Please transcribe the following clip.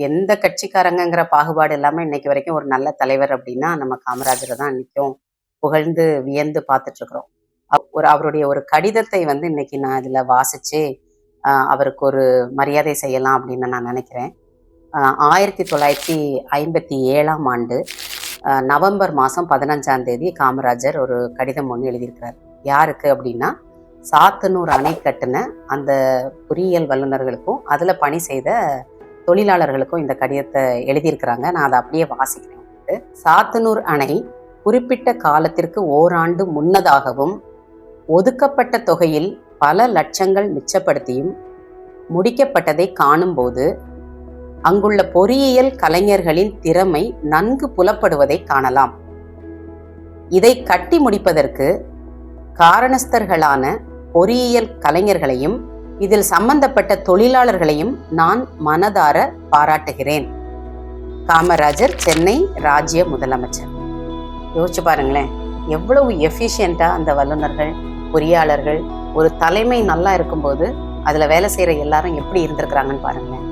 எந்த கட்சிக்காரங்கங்கிற பாகுபாடு இல்லாம இன்னைக்கு வரைக்கும் ஒரு நல்ல தலைவர் அப்படின்னா நம்ம காமராஜரை தான் இன்னைக்கும் புகழ்ந்து வியந்து பார்த்துட்டு இருக்கிறோம். அவருடைய ஒரு கடிதத்தை வந்து இன்னைக்கு நான் இதுல வாசிச்சு அவருக்கு ஒரு மரியாதை செய்யலாம் அப்படின்னு நான் நினைக்கிறேன். 1957ஆம் ஆண்டு நவம்பர் மாதம் 15ஆம் தேதி காமராஜர் ஒரு கடிதம் ஒன்று எழுதியிருக்கிறார். யாருக்கு அப்படின்னா, சாத்தனூர் அணை கட்டின அந்த பொறியியல் வல்லுநர்களுக்கும் அதில் பணி செய்த தொழிலாளர்களுக்கும் இந்த கடிதத்தை எழுதியிருக்கிறாங்க. நான் அதை அப்படியே வாசிக்கிறேன். சாத்தனூர் அணை குறிப்பிட்ட காலத்திற்கு ஓராண்டு முன்னதாகவும் ஒதுக்கப்பட்ட தொகையில் பல லட்சங்கள் மிச்சப்படுத்தியும் முடிக்கப்பட்டதை காணும்போது அங்குள்ள பொறியியல் கலைஞர்களின் திறமை நன்கு புலப்படுவதை காணலாம். இதை கட்டி முடிப்பதற்கு காரணஸ்தர்களான பொறியியல் கலைஞர்களையும் இதில் சம்பந்தப்பட்ட தொழிலாளர்களையும் நான் மனதார பாராட்டுகிறேன். காமராஜர், சென்னை ராஜ்ய முதலமைச்சர். யோசிச்சு பாருங்களேன், எவ்வளவு எஃபிஷியண்டா அந்த வல்லுநர்கள், பொறியாளர்கள், ஒரு தலைமை நல்லா இருக்கும்போது அதுல வேலை செய்யற எல்லாரும் எப்படி இருந்திருக்கிறாங்கன்னு பாருங்களேன்.